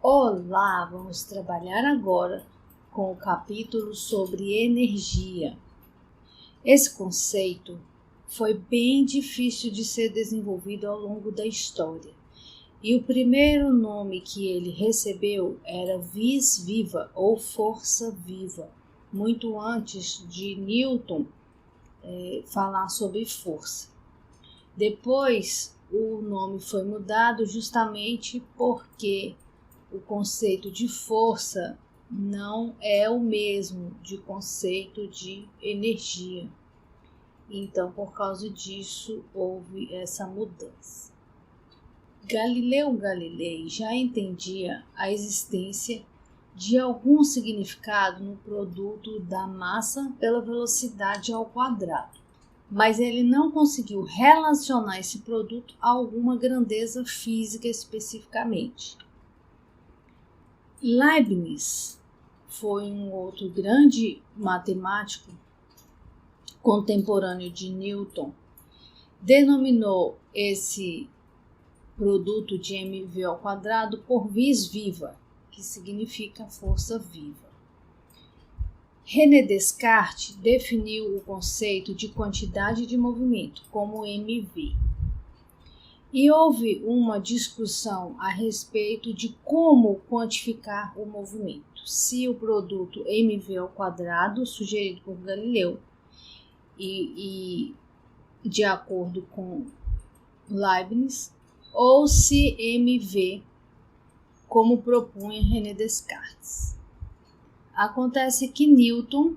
Olá, vamos trabalhar agora com o capítulo sobre energia. Esse conceito foi bem difícil de ser desenvolvido ao longo da história, e o primeiro nome que ele recebeu era vis viva ou força viva, muito antes de Newton falar sobre força. Depois o nome foi mudado justamente porque o conceito de força não é o mesmo de conceito de energia. Então, por causa disso, houve essa mudança. Galileu Galilei já entendia a existência de algum significado no produto da massa pela velocidade ao quadrado, mas ele não conseguiu relacionar esse produto a alguma grandeza física especificamente. Leibniz foi um outro grande matemático contemporâneo de Newton. Denominou esse produto de mv ao quadrado por vis viva, que significa força viva. René Descartes definiu o conceito de quantidade de movimento como mv. E houve uma discussão a respeito de como quantificar o movimento, se o produto mv ao quadrado, sugerido por Galileu, e de acordo com Leibniz, ou se mv, como propunha René Descartes. Acontece que Newton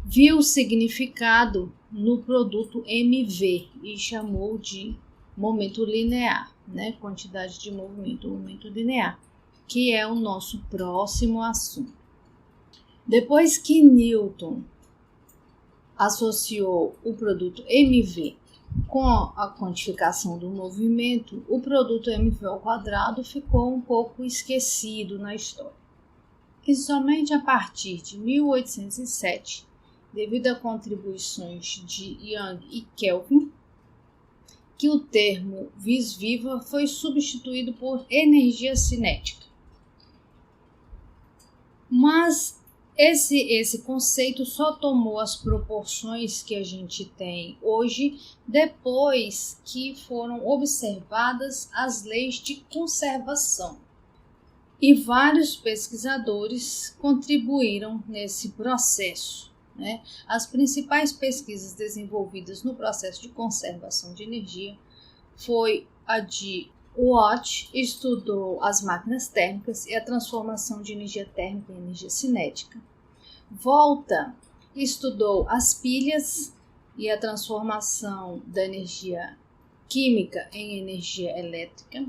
viu o significado no produto mv e chamou de momento linear, quantidade de movimento, momento linear, que é o nosso próximo assunto. Depois que Newton associou o produto mv com a quantificação do movimento, o produto mv ao quadrado ficou um pouco esquecido na história. E somente a partir de 1807, devido a contribuições de Young e Kelvin, que o termo vis viva foi substituído por energia cinética. Mas esse conceito só tomou as proporções que a gente tem hoje depois que foram observadas as leis de conservação. E vários pesquisadores contribuíram nesse processo. As principais pesquisas desenvolvidas no processo de conservação de energia foi a de Watt, estudou as máquinas térmicas e a transformação de energia térmica em energia cinética. Volta estudou as pilhas e a transformação da energia química em energia elétrica.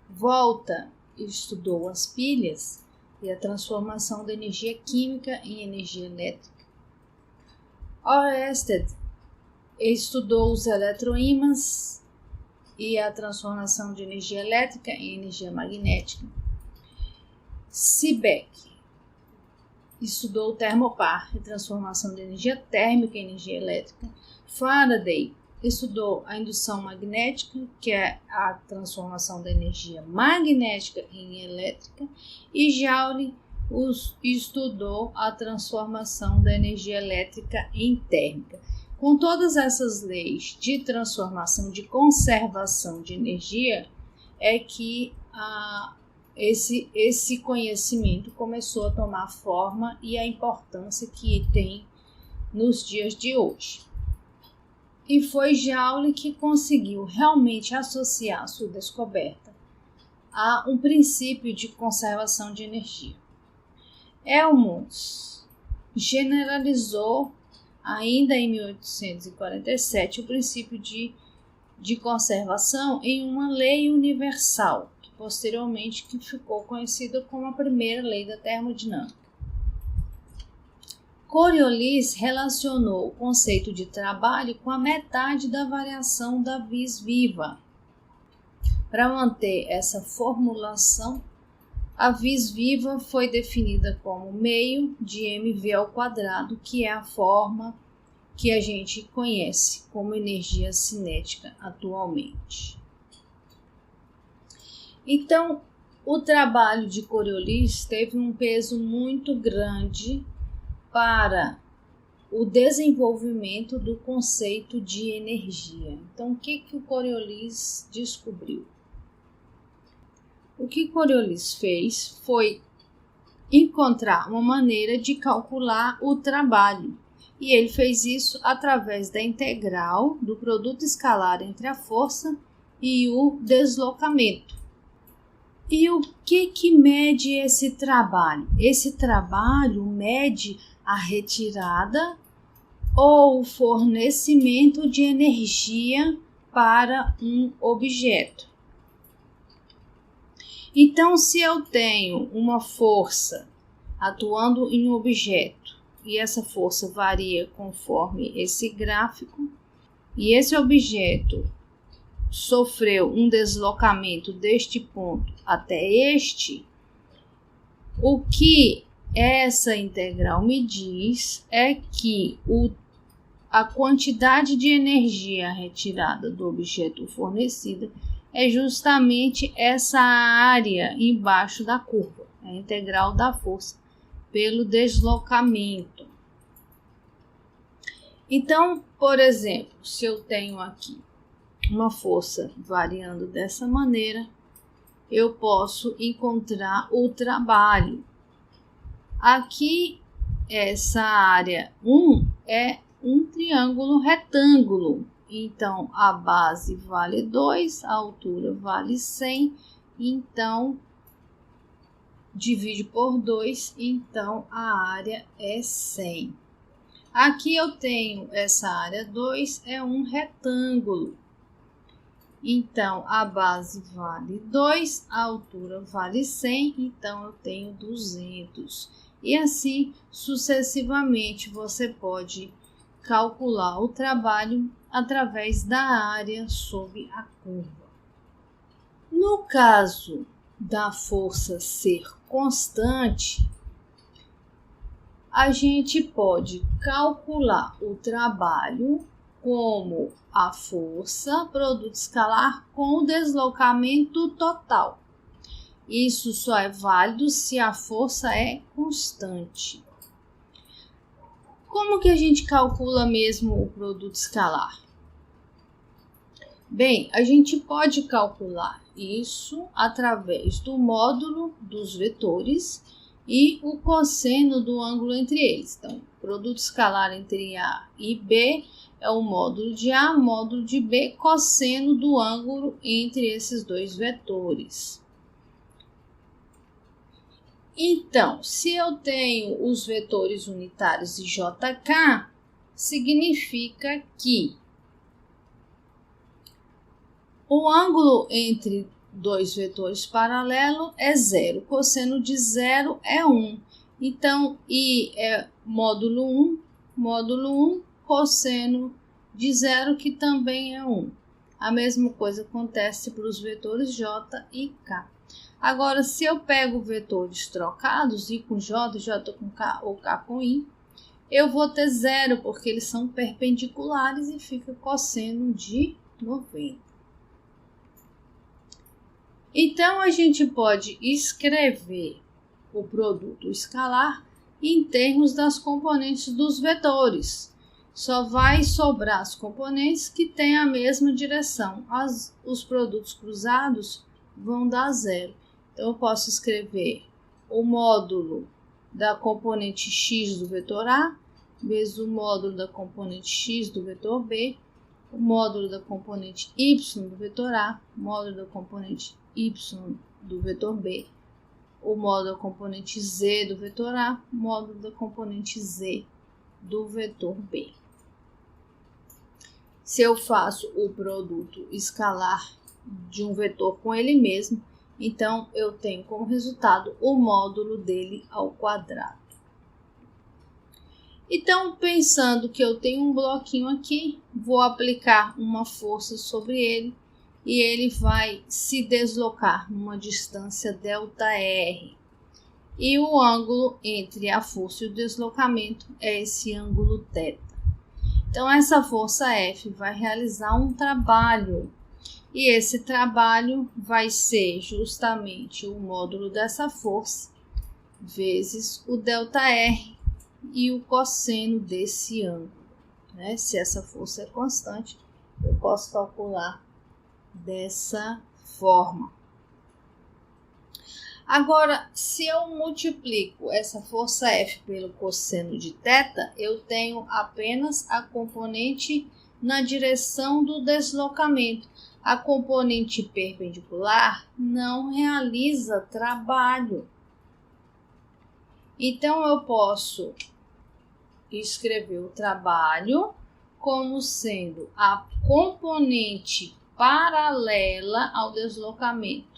Volta estudou as pilhas e a transformação da energia química em energia elétrica. Oersted estudou os eletroímãs e a transformação de energia elétrica em energia magnética. Seebeck estudou o termopar e transformação de energia térmica em energia elétrica. Faraday estudou a indução magnética, que é a transformação da energia magnética em elétrica, e Joule estudou a transformação da energia elétrica em térmica. Com todas essas leis de transformação, de conservação de energia, é que esse conhecimento começou a tomar forma e a importância que tem nos dias de hoje. E foi Joule que conseguiu realmente associar a sua descoberta a um princípio de conservação de energia. Helmholtz generalizou ainda em 1847 o princípio de conservação em uma lei universal, que posteriormente ficou conhecida como a primeira lei da termodinâmica. Coriolis relacionou o conceito de trabalho com a metade da variação da vis viva. Para manter essa formulação, a vis viva foi definida como meio de mv ao quadrado, que é a forma que a gente conhece como energia cinética atualmente. Então, O trabalho de Coriolis teve um peso muito grande para o desenvolvimento do conceito de energia. Então, o que o Coriolis descobriu? O que Coriolis fez foi encontrar uma maneira de calcular o trabalho. E ele fez isso através da integral do produto escalar entre a força e o deslocamento. E o que mede esse trabalho? Esse trabalho mede a retirada ou o fornecimento de energia para um objeto. Então, se eu tenho uma força atuando em um objeto e essa força varia conforme esse gráfico, e esse objeto sofreu um deslocamento deste ponto até este, o que essa integral me diz é que a quantidade de energia retirada do objeto fornecida é justamente essa área embaixo da curva, a integral da força pelo deslocamento. Então, por exemplo, se eu tenho aqui uma força variando dessa maneira, eu posso encontrar o trabalho. Aqui, essa área 1 é um triângulo retângulo. Então, a base vale 2, a altura vale 100, então, divide por 2, então a área é 100. Aqui eu tenho essa área 2, é um retângulo. Então, a base vale 2, a altura vale 100, então eu tenho 200. E assim, sucessivamente, você pode calcular o trabalho através da área sob a curva. No caso da força ser constante, a gente pode calcular o trabalho como a força, produto escalar, com o deslocamento total. Isso só é válido se a força é constante. Como que a gente calcula mesmo o produto escalar? Bem, a gente pode calcular isso através do módulo dos vetores e o cosseno do ângulo entre eles. Então, o produto escalar entre A e B é o módulo de A, módulo de B, cosseno do ângulo entre esses dois vetores. Então, se eu tenho os vetores unitários de JK, significa que o ângulo entre dois vetores paralelos é 0, cosseno de 0 é 1. Então, I é módulo 1, cosseno de 0, que também é 1. A mesma coisa acontece para os vetores J e K. Agora, se eu pego vetores trocados, I com J, J com K ou K com I, eu vou ter 0, porque eles são perpendiculares e fica cosseno de 90. Então, a gente pode escrever o produto escalar em termos das componentes dos vetores. Só vai sobrar as componentes que têm a mesma direção. Os produtos cruzados vão dar 0. Então, eu posso escrever o módulo da componente x do vetor A, vezes o módulo da componente x do vetor B, o módulo da componente y do vetor A, módulo da componente y do vetor B, o módulo da componente z do vetor A, módulo da componente z do vetor B. Se eu faço o produto escalar de um vetor com ele mesmo, então eu tenho como resultado o módulo dele ao quadrado. Então, pensando que eu tenho um bloquinho aqui, vou aplicar uma força sobre ele e ele vai se deslocar numa distância ΔR. E o ângulo entre a força e o deslocamento é esse ângulo θ. Então, essa força F vai realizar um trabalho E esse trabalho vai ser justamente o módulo dessa força vezes o ΔR e o cosseno desse ângulo, né? Se essa força é constante, eu posso calcular dessa forma. Agora, se eu multiplico essa força F pelo cosseno de θ, eu tenho apenas a componente na direção do deslocamento. A componente perpendicular não realiza trabalho. Então, eu posso escrever o trabalho como sendo a componente paralela ao deslocamento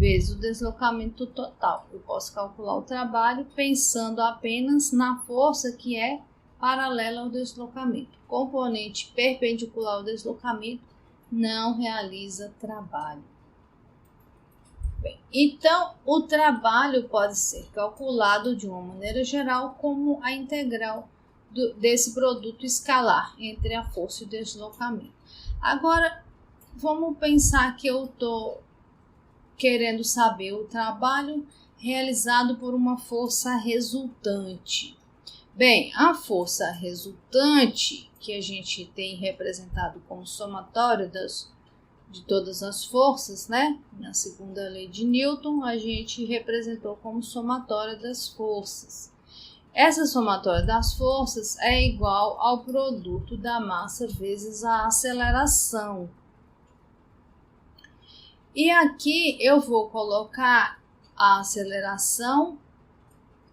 vezes o deslocamento total. Eu posso calcular o trabalho pensando apenas na força que é paralela ao deslocamento. Componente perpendicular ao deslocamento não realiza trabalho. Bem, então, o trabalho pode ser calculado de uma maneira geral como a integral desse produto escalar entre a força e o deslocamento. Agora, vamos pensar que eu estou querendo saber o trabalho realizado por uma força resultante. Bem, a força resultante, que a gente tem representado como somatório de todas as forças, né? Na segunda lei de Newton, a gente representou como somatória das forças. Essa somatória das forças é igual ao produto da massa vezes a aceleração. E aqui eu vou colocar a aceleração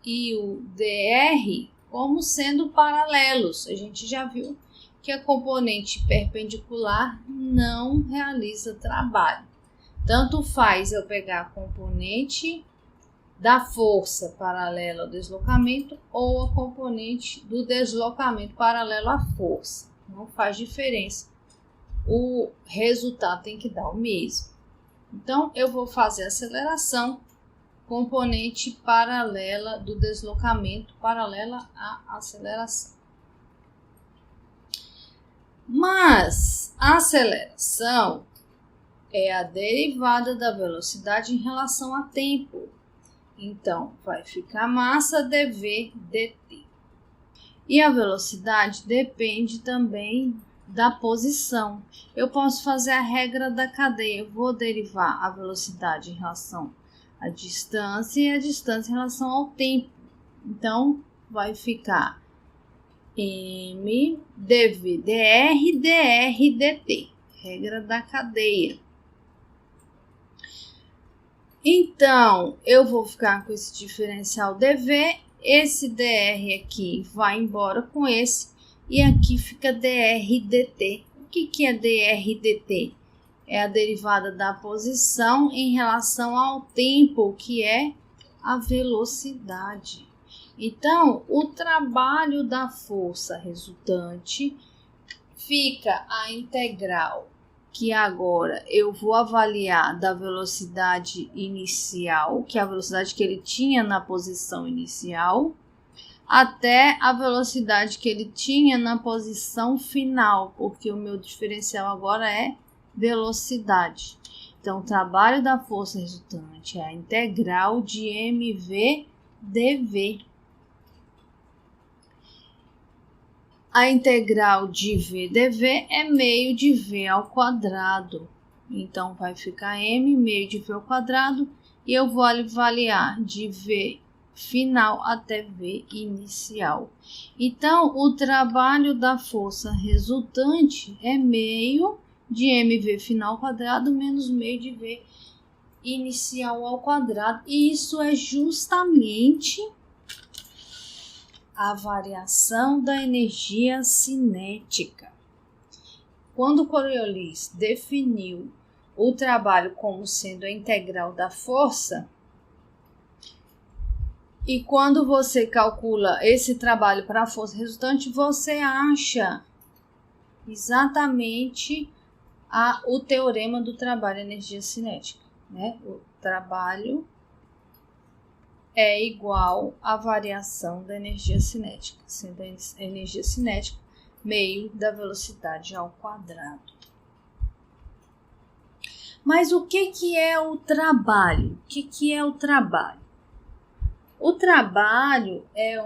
e o dr como sendo paralelos. A gente já viu que a componente perpendicular não realiza trabalho. Tanto faz eu pegar a componente da força paralela ao deslocamento ou a componente do deslocamento paralelo à força. Não faz diferença. O resultado tem que dar o mesmo. Então, eu vou fazer a aceleração, componente paralela do deslocamento, paralela à aceleração. Mas a aceleração é a derivada da velocidade em relação a tempo. Então, vai ficar massa dv dt. E a velocidade depende também da posição. Eu posso fazer a regra da cadeia. Eu vou derivar a velocidade em relação à distância e a distância em relação ao tempo. Então, vai ficar m dv dr dr dt. Regra da cadeia. Então, eu vou ficar com esse diferencial dv. Esse dr aqui vai embora com esse. E aqui fica dr dt. O que é dr dt? É a derivada da posição em relação ao tempo, que é a velocidade. Então, o trabalho da força resultante fica a integral, que agora eu vou avaliar da velocidade inicial, que é a velocidade que ele tinha na posição inicial, até a velocidade que ele tinha na posição final, porque o meu diferencial agora é velocidade. Então, o trabalho da força resultante é a integral de mv dv. A integral de v dv é meio de v ao quadrado. Então, vai ficar m meio de v ao quadrado e eu vou avaliar de v final até V inicial. Então, o trabalho da força resultante é meio de mv final ao quadrado menos meio de V inicial ao quadrado. E isso é justamente a variação da energia cinética. Quando Coriolis definiu o trabalho como sendo a integral da força, e quando você calcula esse trabalho para a força resultante, você acha exatamente o teorema do trabalho e energia cinética, né? O trabalho é igual à variação da energia cinética, sendo a energia cinética meio da velocidade ao quadrado. Mas o que é o trabalho? O que é o trabalho? O trabalho é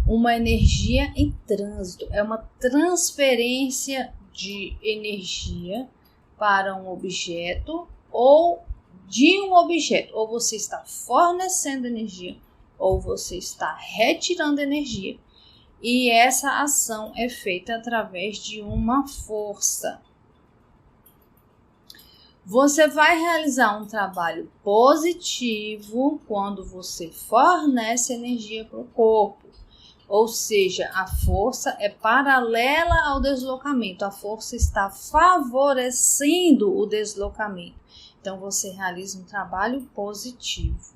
uma energia em trânsito, é uma transferência de energia para um objeto ou de um objeto. Ou você está fornecendo energia ou você está retirando energia. E essa ação é feita através de uma força. Você vai realizar um trabalho positivo quando você fornece energia para o corpo. Ou seja, a força é paralela ao deslocamento. A força está favorecendo o deslocamento. Então, você realiza um trabalho positivo.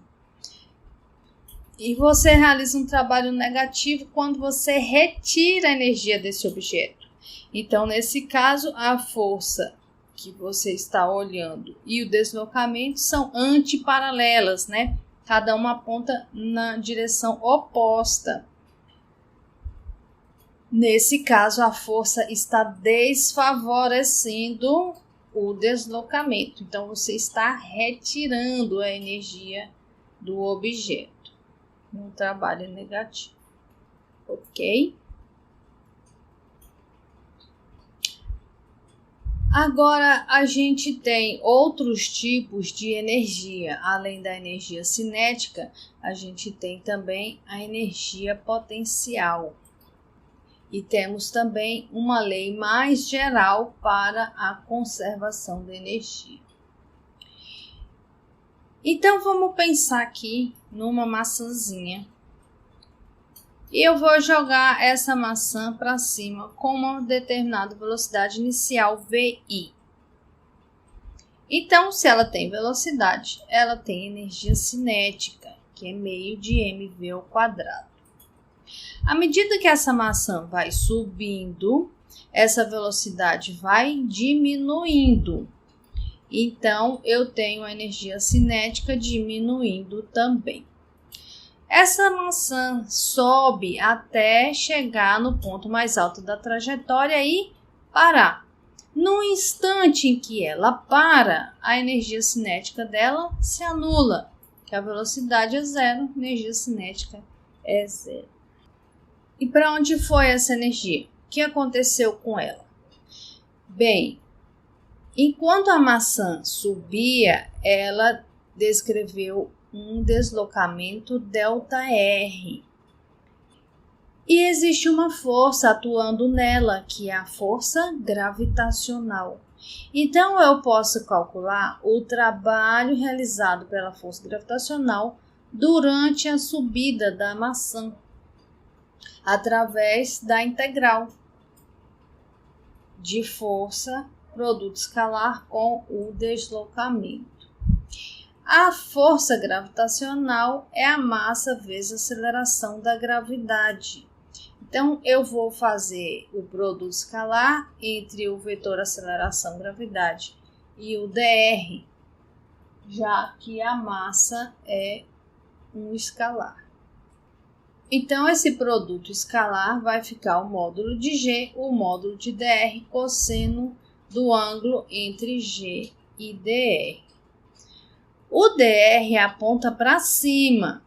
E você realiza um trabalho negativo quando você retira a energia desse objeto. Então, nesse caso, a força que você está olhando e o deslocamento são antiparalelas, né? Cada uma aponta na direção oposta. Nesse caso, a força está desfavorecendo o deslocamento. Então, você está retirando a energia do objeto. Um trabalho negativo. Ok? Agora, a gente tem outros tipos de energia. Além da energia cinética, a gente tem também a energia potencial. E temos também uma lei mais geral para a conservação da energia. Então, vamos pensar aqui numa maçãzinha. E eu vou jogar essa maçã para cima com uma determinada velocidade inicial, VI. Então, se ela tem velocidade, ela tem energia cinética, que é meio de mv ao quadrado. À medida que essa maçã vai subindo, essa velocidade vai diminuindo. Então, eu tenho a energia cinética diminuindo também. Essa maçã sobe até chegar no ponto mais alto da trajetória e parar. No instante em que ela para, a energia cinética dela se anula, que a velocidade é zero, a energia cinética é zero. E para onde foi essa energia? O que aconteceu com ela? Bem, enquanto a maçã subia, ela descreveu um deslocamento ΔR. E existe uma força atuando nela, que é a força gravitacional. Então, eu posso calcular o trabalho realizado pela força gravitacional durante a subida da maçã, através da integral de força produto escalar com o deslocamento. A força gravitacional é a massa vezes a aceleração da gravidade. Então, eu vou fazer o produto escalar entre o vetor aceleração-gravidade e o dr, já que a massa é um escalar. Então, esse produto escalar vai ficar o módulo de G, o módulo de dr, cosseno do ângulo entre G e dr. O dr aponta para cima,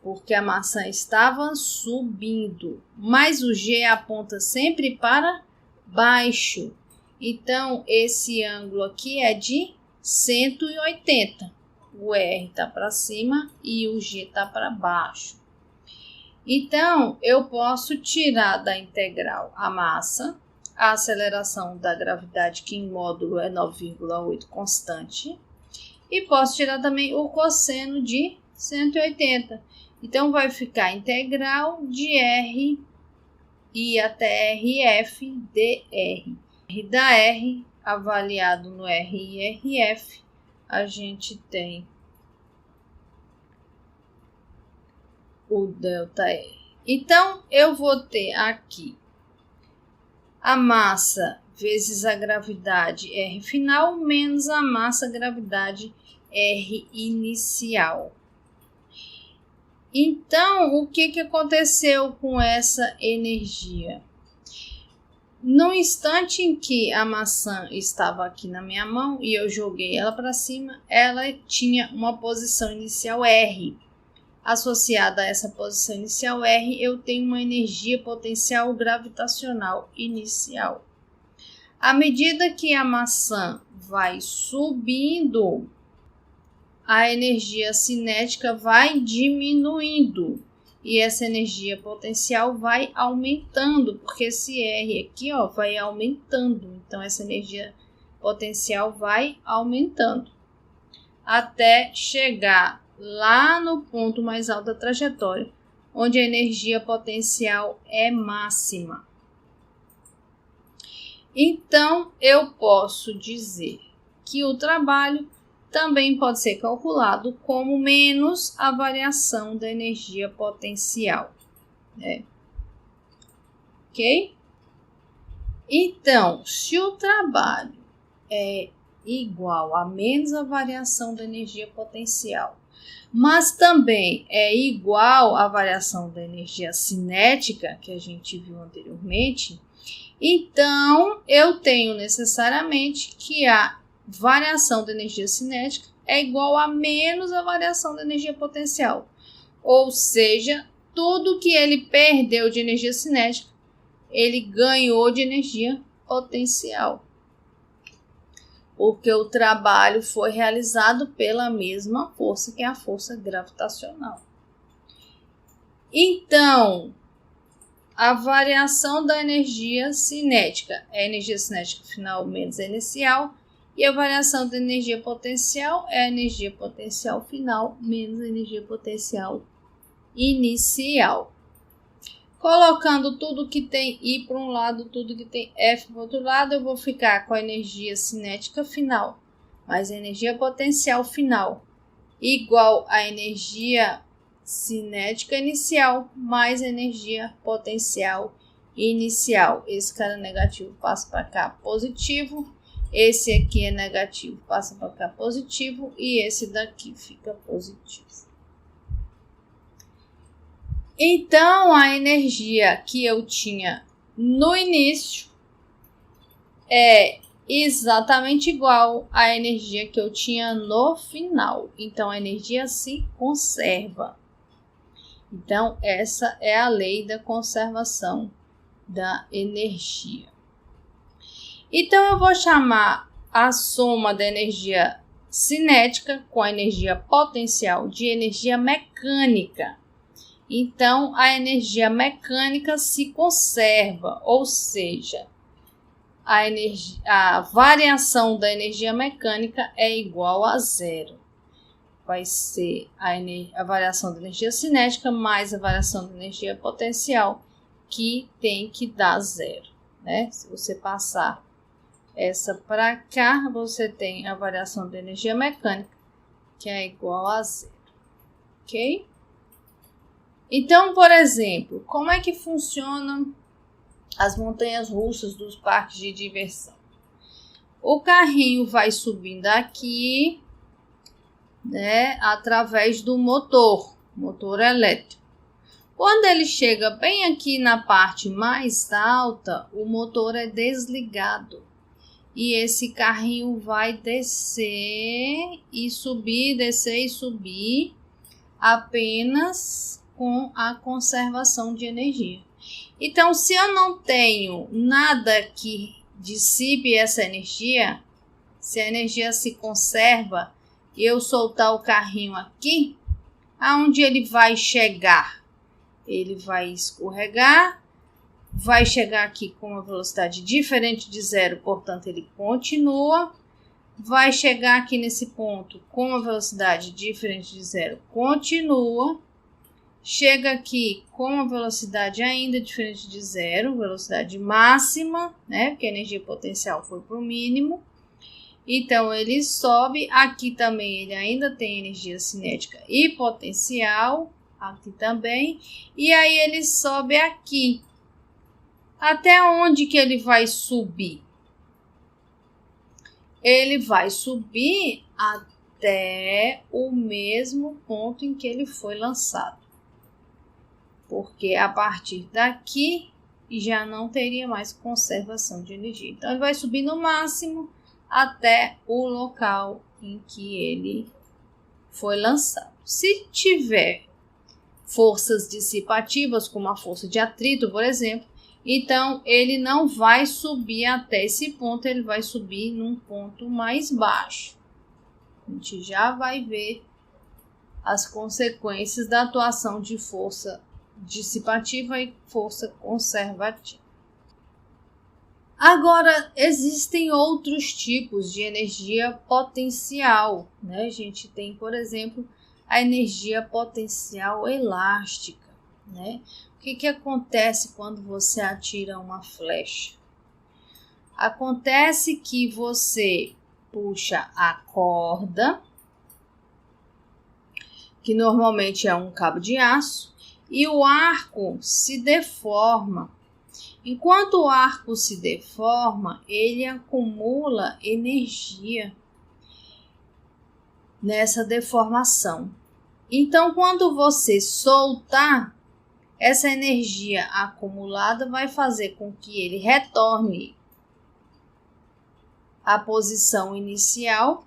porque a maçã estava subindo, mas o G aponta sempre para baixo. Então, esse ângulo aqui é de 180. O R está para cima e o G está para baixo. Então, eu posso tirar da integral a massa, a aceleração da gravidade, que em módulo é 9,8 constante, e posso tirar também o cosseno de 180. Então, vai ficar integral de R e até RF dr. R da R, avaliado no R e RF, a gente tem o ΔR. Então, eu vou ter aqui a massa vezes a gravidade R final menos a massa gravidade R inicial. Então, o que aconteceu com essa energia? No instante em que a maçã estava aqui na minha mão e eu joguei ela para cima, ela tinha uma posição inicial R. Associada a essa posição inicial R, eu tenho uma energia potencial gravitacional inicial. À medida que a maçã vai subindo, a energia cinética vai diminuindo. E essa energia potencial vai aumentando, porque esse R aqui, ó, vai aumentando. Então, essa energia potencial vai aumentando até chegar lá no ponto mais alto da trajetória, onde a energia potencial é máxima. Então, eu posso dizer que o trabalho também pode ser calculado como menos a variação da energia potencial, né? Ok? Então, se o trabalho é igual a menos a variação da energia potencial, mas também é igual à variação da energia cinética, que a gente viu anteriormente, então eu tenho necessariamente que a variação da energia cinética é igual a menos a variação da energia potencial. Ou seja, tudo que ele perdeu de energia cinética, ele ganhou de energia potencial. Porque o trabalho foi realizado pela mesma força, que é a força gravitacional. Então, a variação da energia cinética é a energia cinética final menos a inicial, e a variação da energia potencial é a energia potencial final menos a energia potencial inicial. Colocando tudo que tem I para um lado, tudo que tem F para o outro lado, eu vou ficar com a energia cinética final mais a energia potencial final igual a energia cinética inicial mais a energia potencial inicial. Esse cara negativo passa para cá positivo. Esse aqui é negativo, passa para cá positivo, e esse daqui fica positivo. Então, a energia que eu tinha no início é exatamente igual à energia que eu tinha no final. Então, a energia se conserva. Então, essa é a lei da conservação da energia. Então, eu vou chamar a soma da energia cinética com a energia potencial de energia mecânica. Então, a energia mecânica se conserva, ou seja, a variação da energia mecânica é igual a zero. Vai ser a variação da energia cinética mais a variação da energia potencial, que tem que dar zero, né? Se você passar essa para cá, você tem a variação da energia mecânica, que é igual a zero, ok? Então, por exemplo, como é que funcionam as montanhas russas dos parques de diversão? O carrinho vai subindo aqui, né, através do motor elétrico. Quando ele chega bem aqui na parte mais alta, o motor é desligado. E esse carrinho vai descer e subir, descer e subir, apenas com a conservação de energia. Então, se eu não tenho nada que dissipe essa energia, se a energia se conserva e eu soltar o carrinho aqui, aonde ele vai chegar? Ele vai escorregar, vai chegar aqui com uma velocidade diferente de zero, portanto ele continua, vai chegar aqui nesse ponto com uma velocidade diferente de zero, continua, chega aqui com uma velocidade ainda diferente de zero, velocidade máxima, né, porque a energia potencial foi para o mínimo, então ele sobe, aqui também ele ainda tem energia cinética e potencial, aqui também, e aí ele sobe aqui. Até onde que ele vai subir? Ele vai subir até o mesmo ponto em que ele foi lançado. Porque a partir daqui, e já não teria mais conservação de energia. Então, ele vai subir no máximo até o local em que ele foi lançado. Se tiver forças dissipativas, como a força de atrito, por exemplo, então ele não vai subir até esse ponto, ele vai subir num ponto mais baixo. A gente já vai ver as consequências da atuação de força dissipativa e força conservativa. Agora, existem outros tipos de energia potencial, né? A gente tem, por exemplo, a energia potencial elástica, né? O que acontece quando você atira uma flecha? Acontece que você puxa a corda, que normalmente é um cabo de aço, e o arco se deforma. Enquanto o arco se deforma, ele acumula energia nessa deformação. Então, quando você soltar, essa energia acumulada vai fazer com que ele retorne à posição inicial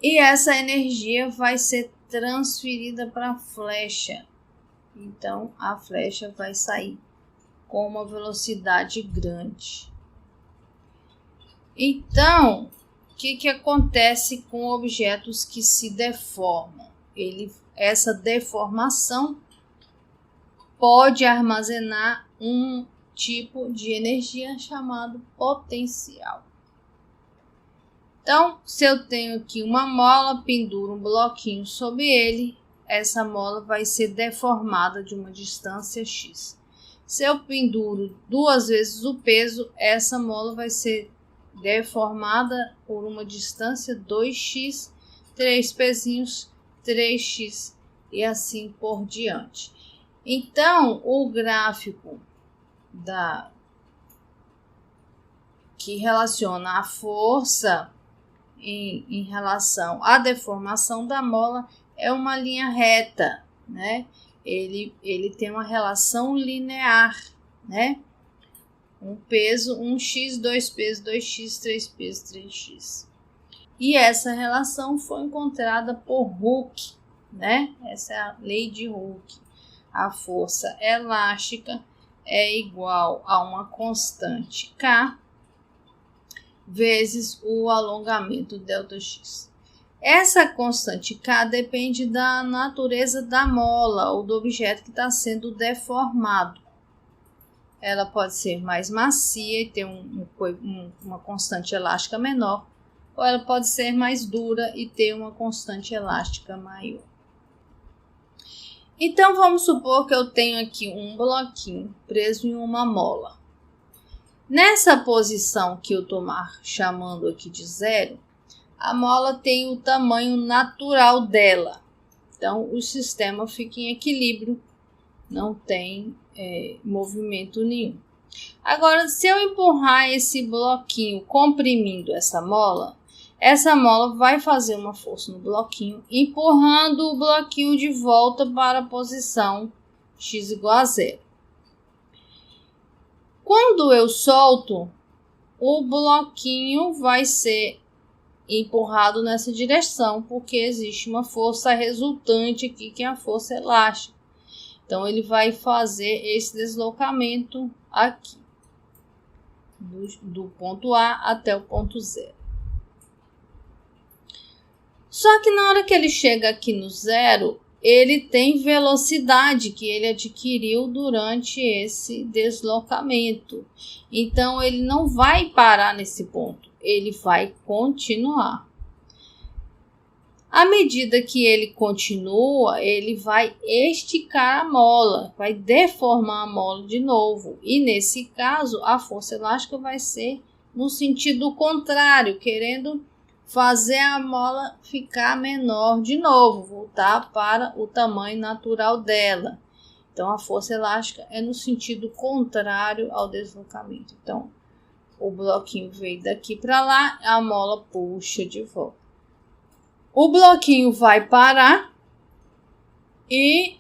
e essa energia vai ser transferida para a flecha. Então, a flecha vai sair com uma velocidade grande. Então, o que acontece com objetos que se deformam? Essa deformação pode armazenar um tipo de energia chamado potencial. Então, se eu tenho aqui uma mola, penduro um bloquinho sobre ele, essa mola vai ser deformada de uma distância x. Se eu penduro 2 vezes o peso, essa mola vai ser deformada por uma distância 2x, 3 pezinhos, 3x e assim por diante. Então, o gráfico que relaciona a força em relação à deformação da mola é uma linha reta, né? Ele tem uma relação linear, né? Um peso, 1x, 2 pesos, 2x, 3 pesos, 3x. E essa relação foi encontrada por Hooke, né? Essa é a lei de Hooke. A força elástica é igual a uma constante K vezes o alongamento ΔX. Essa constante K depende da natureza da mola ou do objeto que está sendo deformado. Ela pode ser mais macia e ter uma constante elástica menor, ou ela pode ser mais dura e ter uma constante elástica maior. Então, vamos supor que eu tenho aqui um bloquinho preso em uma mola. Nessa posição que eu estou chamando aqui de 0, a mola tem o tamanho natural dela. Então, o sistema fica em equilíbrio, não tem movimento nenhum. Agora, se eu empurrar esse bloquinho comprimindo essa mola vai fazer uma força no bloquinho, empurrando o bloquinho de volta para a posição x igual a 0. Quando eu solto, o bloquinho vai ser empurrado nessa direção, porque existe uma força resultante aqui, que é a força elástica. Então, ele vai fazer esse deslocamento aqui, do ponto A até o ponto 0. Só que na hora que ele chega aqui no 0, ele tem velocidade que ele adquiriu durante esse deslocamento. Então, ele não vai parar nesse ponto, ele vai continuar. À medida que ele continua, ele vai esticar a mola, vai deformar a mola de novo. E nesse caso, a força elástica vai ser no sentido contrário, querendo fazer a mola ficar menor de novo, voltar para o tamanho natural dela. Então, a força elástica é no sentido contrário ao deslocamento. Então, o bloquinho veio daqui para lá, a mola puxa de volta. O bloquinho vai parar e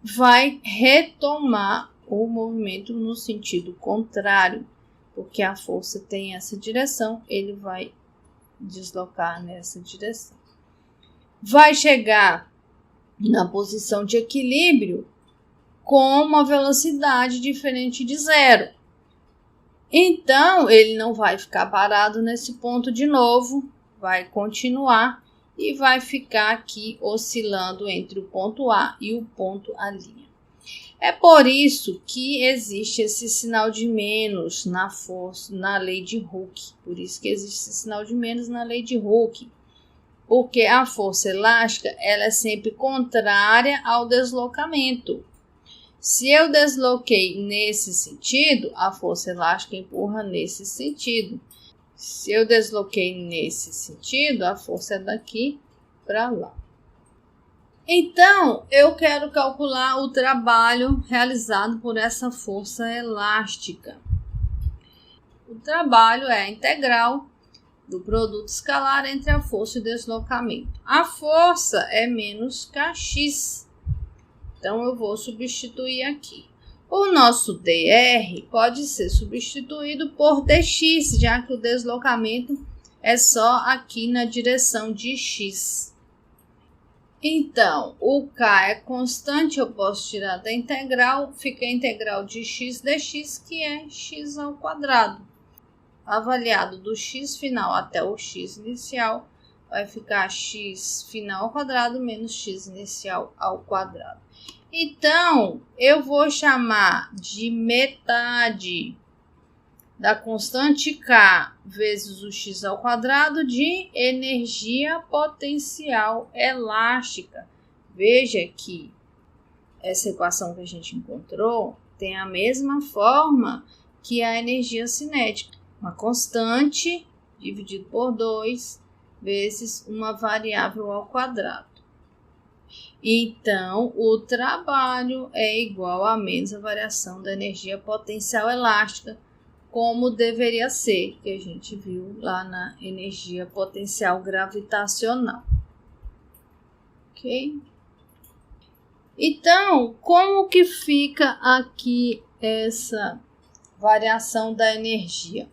vai retomar o movimento no sentido contrário, porque a força tem essa direção, ele vai deslocar nessa direção. Vai chegar na posição de equilíbrio com uma velocidade diferente de zero. Então, ele não vai ficar parado nesse ponto de novo, vai continuar e vai ficar aqui oscilando entre o ponto A e o ponto A'. É por isso que existe esse sinal de menos na força, na lei de Hooke. Por isso que existe esse sinal de menos na lei de Hooke. Porque a força elástica ela é sempre contrária ao deslocamento. Se eu desloquei nesse sentido, a força elástica empurra nesse sentido. Se eu desloquei nesse sentido, a força é daqui para lá. Então, eu quero calcular o trabalho realizado por essa força elástica. O trabalho é a integral do produto escalar entre a força e o deslocamento. A força é menos kx. Então, eu vou substituir aqui. O nosso dr pode ser substituído por dx, já que o deslocamento é só aqui na direção de x. Então, o k é constante, eu posso tirar da integral, fica a integral de x dx, que é x ao quadrado. Avaliado do x final até o x inicial, vai ficar x final ao quadrado menos x inicial ao quadrado. Então, eu vou chamar de metade da constante K vezes o x ao quadrado de energia potencial elástica. Veja que essa equação que a gente encontrou tem a mesma forma que a energia cinética. Uma constante dividido por 2 vezes uma variável ao quadrado. Então, o trabalho é igual a menos a variação da energia potencial elástica, como deveria ser, que a gente viu lá na energia potencial gravitacional. Ok? Então, como que fica aqui essa variação da energia?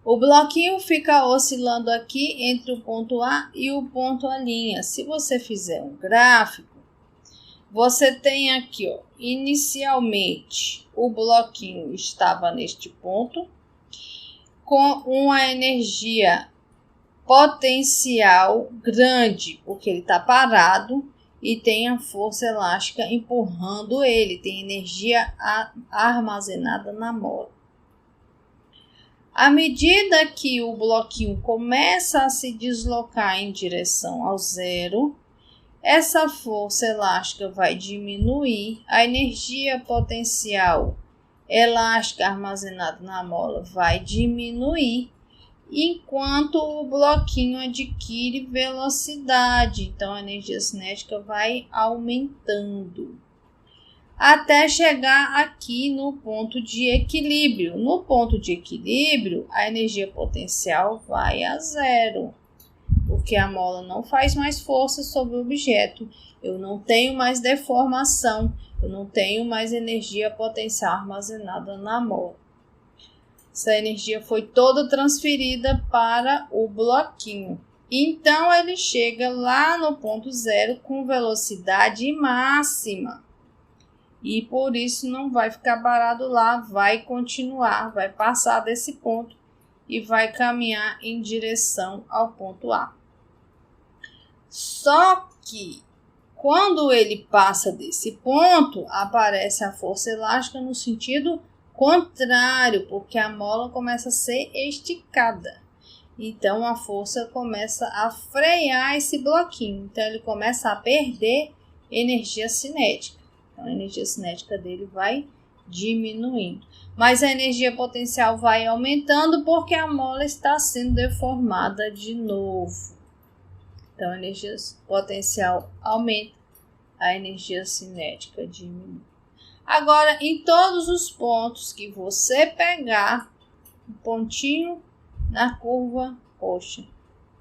O bloquinho fica oscilando aqui entre o ponto A e o ponto A'. Se você fizer um gráfico, você tem aqui, ó, inicialmente o bloquinho estava neste ponto, com uma energia potencial grande, porque ele está parado e tem a força elástica empurrando ele, tem energia armazenada na mola. À medida que o bloquinho começa a se deslocar em direção ao zero, essa força elástica vai diminuir, a energia potencial elástica armazenada na mola vai diminuir, enquanto o bloquinho adquire velocidade. Então, a energia cinética vai aumentando, até chegar aqui no ponto de equilíbrio. No ponto de equilíbrio, a energia potencial vai a zero, porque a mola não faz mais força sobre o objeto, eu não tenho mais deformação, eu não tenho mais energia potencial armazenada na mola. Essa energia foi toda transferida para o bloquinho. Então, ele chega lá no ponto zero com velocidade máxima. E por isso não vai ficar parado lá, vai continuar, vai passar desse ponto e vai caminhar em direção ao ponto A. Só que quando ele passa desse ponto, aparece a força elástica no sentido contrário, porque a mola começa a ser esticada. Então a força começa a frear esse bloquinho, então ele começa a perder energia cinética. Então, a energia cinética dele vai diminuindo. Mas a energia potencial vai aumentando porque a mola está sendo deformada de novo. Então, a energia potencial aumenta, a energia cinética diminui. Agora, em todos os pontos que você pegar, um pontinho na curva roxa,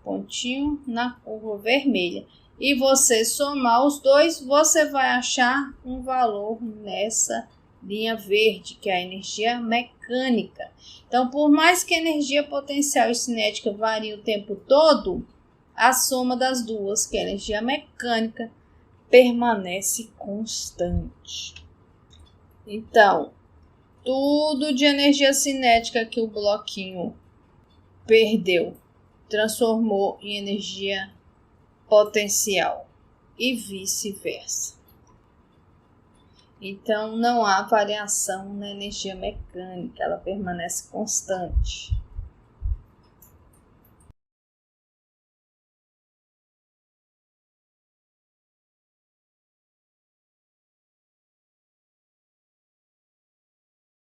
pontinho na curva vermelha, e você somar os dois, você vai achar um valor nessa linha verde, que é a energia mecânica. Então, por mais que a energia potencial e cinética varie o tempo todo, a soma das duas, que é a energia mecânica, permanece constante. Então, tudo de energia cinética que o bloquinho perdeu, transformou em energia potencial e vice-versa. Então, não há variação na energia mecânica, ela permanece constante.